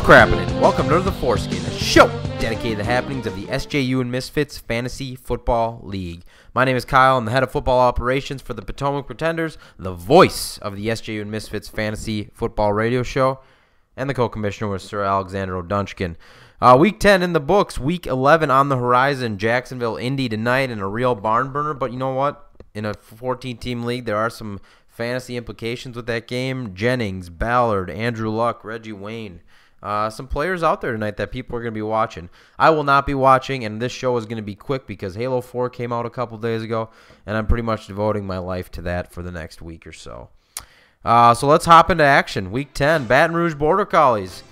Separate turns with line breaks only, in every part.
crapping it? Welcome to the Foreskin, a show dedicated to the happenings of the SJU and Misfits Fantasy Football League. My name is Kyle. I'm the head of football operations for the Potomac Pretenders, the voice of the SJU and Misfits Fantasy Football Radio Show, and the co-commissioner with Sir Alexander Odunchkin. Week 10 in the books, Week 11 on the horizon. Jacksonville, Indy tonight in a real barn burner. But you know what? In a 14-team league, there are some fantasy implications with that game. Jennings, Ballard, Andrew Luck, Reggie Wayne. Some players out there tonight that people are going to be watching. I will not be watching, and this show is going to be quick because Halo 4 came out a couple days ago, and I'm pretty much devoting my life to that for the next week or so. So let's hop into action. Week 10, Baton Rouge Border Collies.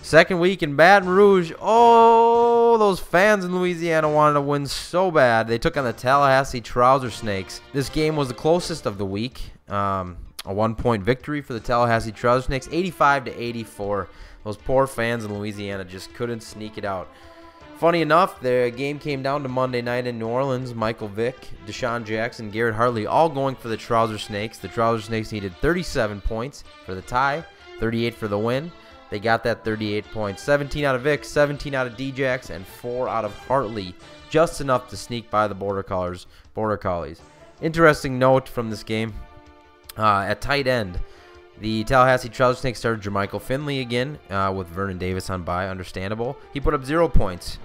Second week in Baton Rouge. Oh, those fans in Louisiana wanted to win so bad. They took on the Tallahassee Trouser Snakes. This game was the closest of the week. A 1-point victory for the Tallahassee Trouser Snakes, 85-84. Those poor fans in Louisiana just couldn't sneak it out. Funny enough, the game came down to Monday night in New Orleans. Michael Vick, Deshaun Jackson, Garrett Hartley all going for the Trouser Snakes. The Trouser Snakes needed 37 points for the tie, 38 for the win. They got that 38 points. 17 out of Vick, 17 out of D-Jax, and 4 out of Hartley. Just enough to sneak by the Border Collies. Interesting note from this game, at tight end, the Tallahassee Trouser Snakes started Jermichael Finley again with Vernon Davis on bye. Understandable. He put up 0 points.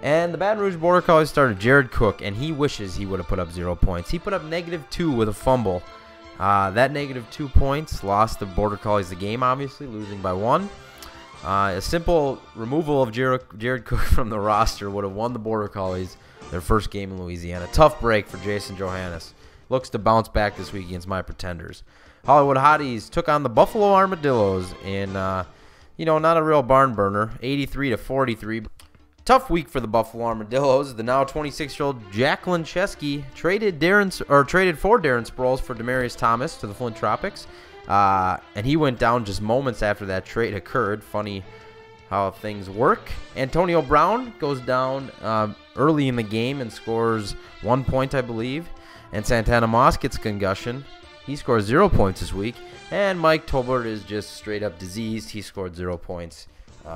And the Baton Rouge Border Collies started Jared Cook, and he wishes he would have put up 0 points. He put up -2 with a fumble. That -2 points lost the Border Collies the game, obviously, losing by 1. A simple removal of Jared Cook from the roster would have won the Border Collies their first game in Louisiana. Tough break for Jason Johannes. Looks to bounce back this week against my Pretenders. Hollywood Hotties took on the Buffalo Armadillos in, not a real barn burner, 83-43. Tough week for the Buffalo Armadillos. The now 26-year-old Jacqueline Chesky traded for Darren Sproles for Demarius Thomas to the Flint Tropics, and he went down just moments after that trade occurred. Funny how things work. Antonio Brown goes down early in the game and scores 1 point, I believe, and Santana Moss gets a concussion. He scores 0 points this week. And Mike Tolbert is just straight up diseased. He scored 0 points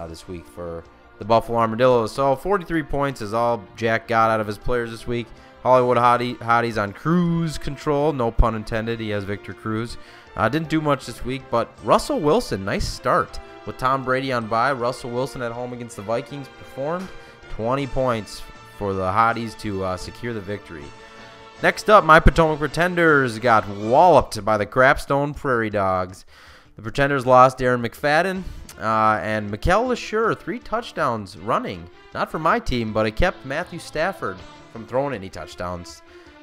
this week for the Buffalo Armadillos. So 43 points is all Jack got out of his players this week. Hollywood Hotties on cruise control. No pun intended. He has Victor Cruz. Didn't do much this week, but Russell Wilson, nice start. With Tom Brady on bye, Russell Wilson at home against the Vikings performed. 20 points for the Hotties to secure the victory. Next up, my Potomac Pretenders got walloped by the Crapstone Prairie Dogs. The Pretenders lost Darren McFadden and Mikel LeSure, 3 touchdowns running. Not for my team, but it kept Matthew Stafford from throwing any touchdowns.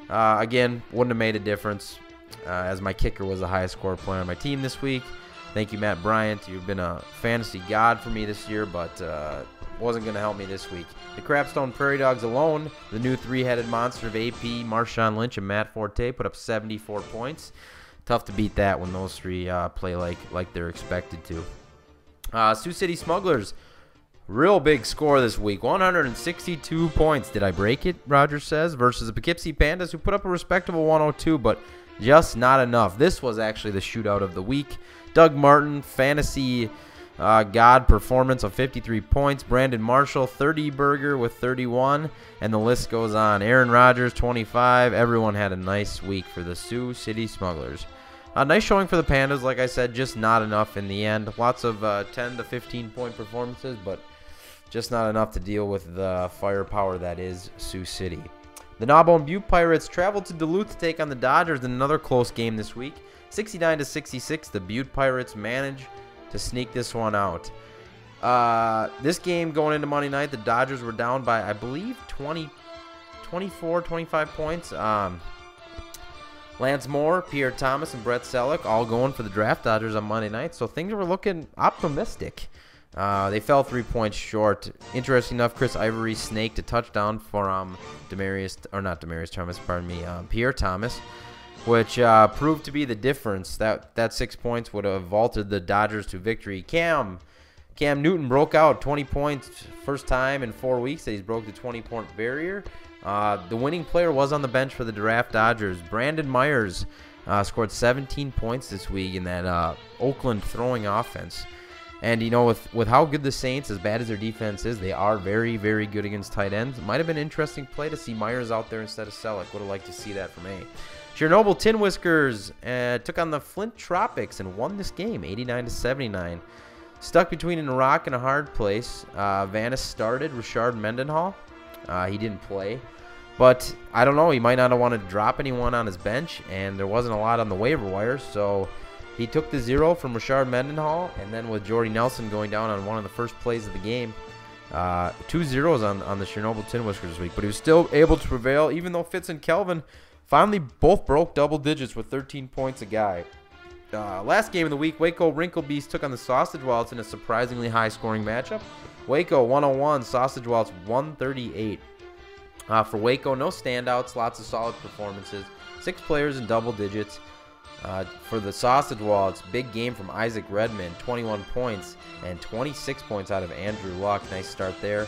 Again, wouldn't have made a difference as my kicker was the highest score player on my team this week. Thank you, Matt Bryant. You've been a fantasy god for me this year, but wasn't going to help me this week. The Crapstone Prairie Dogs alone, the new 3-headed monster of AP, Marshawn Lynch, and Matt Forte put up 74 points. Tough to beat that when those 3 play like they're expected to. Sioux City Smugglers, real big score this week, 162 points. Did I break it, Rogers says, versus the Poughkeepsie Pandas, who put up a respectable 102, but just not enough. This was actually the shootout of the week. Doug Martin, fantasy god performance of 53 points. Brandon Marshall, 30 burger with 31, and the list goes on. Aaron Rodgers, 25. Everyone had a nice week for the Sioux City Smugglers. Nice showing for the Pandas, like I said, just not enough in the end. Lots of 10 to 15 point performances, but just not enough to deal with the firepower that is Sioux City. The Gnawbone Butte Pirates traveled to Duluth to take on the Dodgers in another close game this week. 69-66, the Butte Pirates manage to sneak this one out. This game going into Monday night, the Dodgers were down by, I believe, 24, 25 points. Lance Moore, Pierre Thomas, and Brett Selleck all going for the draft Dodgers on Monday night, so things were looking optimistic. They fell 3 points short. Interesting enough, Chris Ivory snaked a touchdown for Pierre Thomas, which proved to be the difference. That 6 points would have vaulted the Dodgers to victory. Cam Newton broke out 20 points, first time in 4 weeks that he's broke the 20-point barrier. The winning player was on the bench for the draft Dodgers. Brandon Myers scored 17 points this week in that Oakland throwing offense. And, you know, with how good the Saints, as bad as their defense is, they are very, very good against tight ends. It might have been an interesting play to see Myers out there instead of Selleck. Would have liked to see that from A. Chernobyl Tin Whiskers took on the Flint Tropics and won this game, 89-79. Stuck between a rock and a hard place. Vanis started. Richard Mendenhall. He didn't play. But, I don't know, he might not have wanted to drop anyone on his bench, and there wasn't a lot on the waiver wire, so he took the 0 from Richard Mendenhall, and then with Jordy Nelson going down on one of the first plays of the game, 2 zeros on the Chernobyl Tin Whiskers this week, but he was still able to prevail, even though Fitz and Kelvin finally both broke double digits with 13 points a guy. Last game of the week, Waco Wrinklebeast took on the Sausage Waltz in a surprisingly high-scoring matchup. Waco 101, Sausage Waltz 138. For Waco, no standouts, lots of solid performances. 6 players in double digits. For the Sausage Waltz, big game from Isaac Redmond, 21 points and 26 points out of Andrew Luck. Nice start there.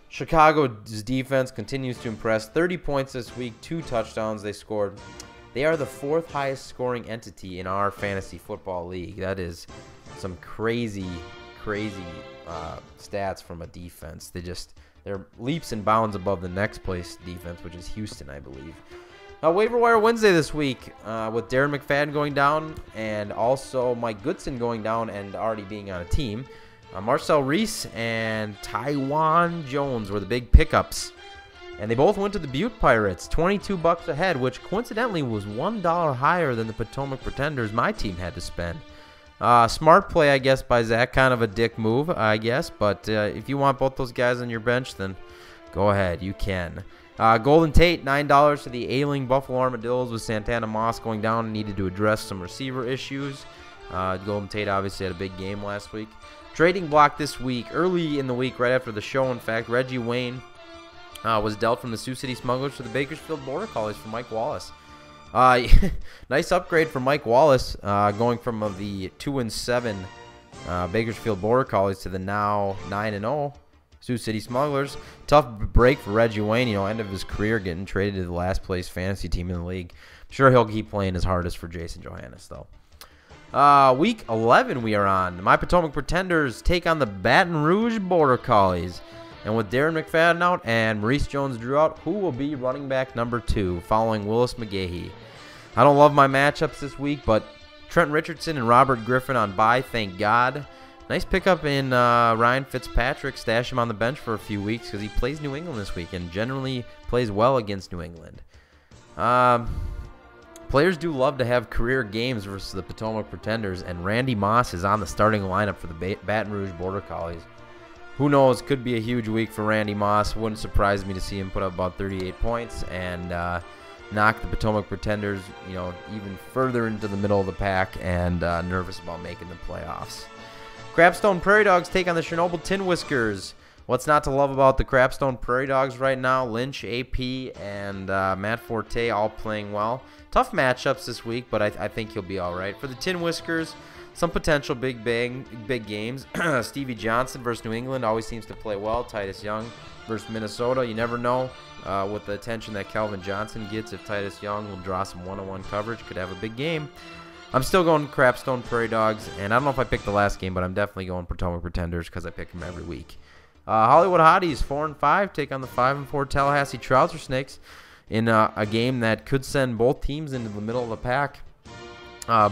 Chicago's defense continues to impress. 30 points this week, 2 touchdowns they scored. They are the 4th highest scoring entity in our fantasy football league. That is some crazy stats from a defense. They're leaps and bounds above the next place defense, which is Houston, I believe. Waiver Wire Wednesday this week with Darren McFadden going down and also Mike Goodson going down and already being on a team. Marcel Reese and Tywan Jones were the big pickups. And they both went to the Butte Pirates, $22 ahead, which coincidentally was $1 higher than the Potomac Pretenders my team had to spend. Smart play, I guess, by Zach. Kind of a dick move, I guess. But if you want both those guys on your bench, then go ahead. You can. Golden Tate, $9 to the ailing Buffalo Armadillos with Santana Moss going down and needed to address some receiver issues. Golden Tate obviously had a big game last week. Trading block this week, early in the week, right after the show, in fact, Reggie Wayne was dealt from the Sioux City Smugglers to the Bakersfield Border Collies for Mike Wallace. Nice upgrade for Mike Wallace, going from the 2-7 Bakersfield Border Collies to the now 9-0 Sioux City Smugglers. Tough break for Reggie Wayne, end of his career getting traded to the last place fantasy team in the league. I'm sure he'll keep playing his hardest for Jason Johannes, though. Week 11 we are on. My Potomac Pretenders take on the Baton Rouge Border Collies. And with Darren McFadden out and Maurice Jones-Drew out, who will be running back number 2 following Willis McGahee? I don't love my matchups this week, but Trent Richardson and Robert Griffin on bye, thank God. Nice pickup in Ryan Fitzpatrick. Stash him on the bench for a few weeks because he plays New England this week and generally plays well against New England. Players do love to have career games versus the Potomac Pretenders, and Randy Moss is on the starting lineup for the Baton Rouge Border Collies. Who knows? Could be a huge week for Randy Moss. Wouldn't surprise me to see him put up about 38 points and knock the Potomac Pretenders, even further into the middle of the pack and nervous about making the playoffs. Crabstone Prairie Dogs take on the Chernobyl Tin Whiskers. What's not to love about the Crabstone Prairie Dogs right now? Lynch, AP, and Matt Forte all playing well. Tough matchups this week, but I think he'll be all right. For the Tin Whiskers, some potential big games. Stevie Johnson versus New England always seems to play well. Titus Young versus Minnesota. You never know with the attention that Calvin Johnson gets if Titus Young will draw some one-on-one coverage. Could have a big game. I'm still going Crabstone Prairie Dogs, and I don't know if I picked the last game, but I'm definitely going Potomac Pretenders because I pick them every week. Hollywood Hotties 4-5 take on the 5-4 Tallahassee Trouser Snakes in a game that could send both teams into the middle of the pack.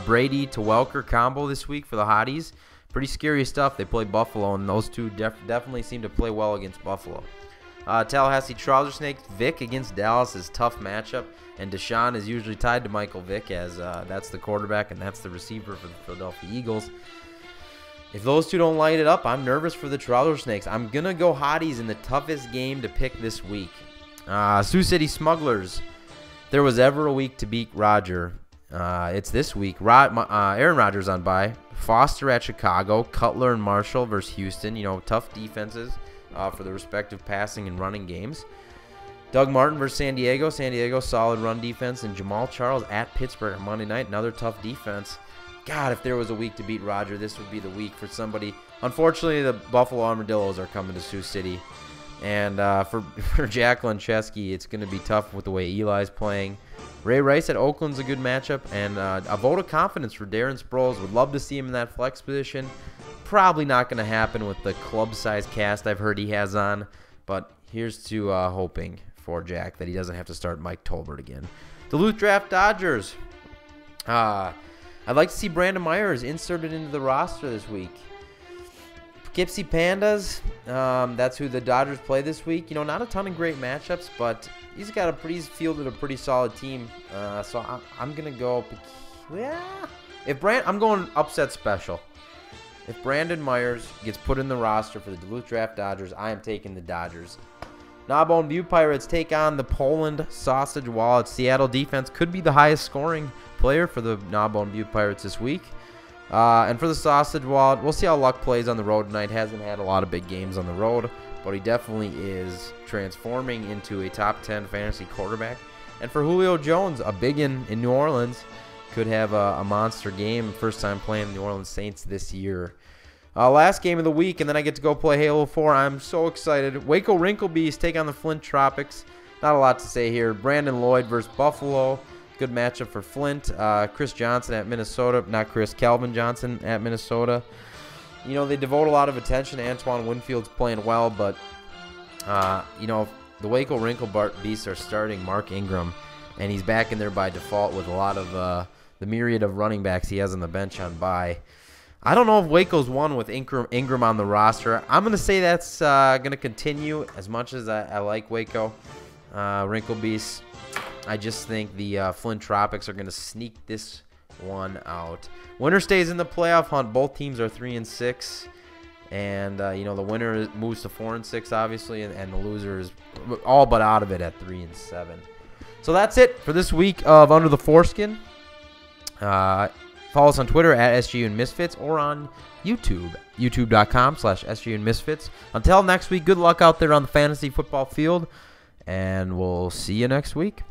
Brady to Welker combo this week for the Hotties. Pretty scary stuff. They play Buffalo, and those two definitely seem to play well against Buffalo. Tallahassee Trouser Snakes, Vic against Dallas is a tough matchup, and Deshaun is usually tied to Michael Vick as that's the quarterback and that's the receiver for the Philadelphia Eagles. If those two don't light it up, I'm nervous for the Trouser Snakes. I'm going to go Hotties in the toughest game to pick this week. Sioux City Smugglers. If there was ever a week to beat Roger, it's this week. Aaron Rodgers on bye. Foster at Chicago. Cutler and Marshall versus Houston. Tough defenses for the respective passing and running games. Doug Martin versus San Diego. San Diego, solid run defense. And Jamal Charles at Pittsburgh on Monday night. Another tough defense. God, if there was a week to beat Roger, this would be the week for somebody. Unfortunately, the Buffalo Armadillos are coming to Sioux City. And for Jacqueline Chesky, it's going to be tough with the way Eli's playing. Ray Rice at Oakland's a good matchup. And a vote of confidence for Darren Sproles. Would love to see him in that flex position. probably not going to happen with the club-size cast I've heard he has on. But here's to hoping for Jack that he doesn't have to start Mike Tolbert again. Duluth Draft Dodgers. I'd like to see Brandon Myers inserted into the roster this week. Poughkeepsie Pandas, that's who the Dodgers play this week. Not a ton of great matchups, but he's fielded a pretty solid team. So I'm gonna go. I'm going upset special. If Brandon Myers gets put in the roster for the Duluth Draft Dodgers, I am taking the Dodgers. Gnawbone Butte Pirates take on the Poland Sausage Wallets. Seattle defense could be the highest scoring player for the Gnawbone Butte Pirates this week. And for the Sausage Wallet, we'll see how Luck plays on the road tonight. Hasn't had a lot of big games on the road, but he definitely is transforming into a top 10 fantasy quarterback. And for Julio Jones, a biggin in New Orleans, could have a monster game. First time playing the New Orleans Saints this year. Last game of the week, and then I get to go play Halo 4. I'm so excited. Waco Wrinklebees take on the Flint Tropics. Not a lot to say here. Brandon Lloyd versus Buffalo. Good matchup for Flint. Chris Johnson at Minnesota. Not Chris, Calvin Johnson at Minnesota. They devote a lot of attention to Antoine Winfield's playing well, but, the Waco Wrinklebees are starting Mark Ingram, and he's back in there by default with a lot of the myriad of running backs he has on the bench on bye. I don't know if Waco's won with Ingram on the roster. I'm going to say that's going to continue as much as I like Waco Wrinklebees. I just think the Flint Tropics are going to sneak this one out. Winner stays in the playoff hunt. Both teams are 3-6. And, the winner moves to 4-6, obviously, and the loser is all but out of it at 3-7. So that's it for this week of Under the Foreskin. Follow us on Twitter at SGU and Misfits or on YouTube, youtube.com/SGU and Misfits. Until next week, good luck out there on the fantasy football field, and we'll see you next week.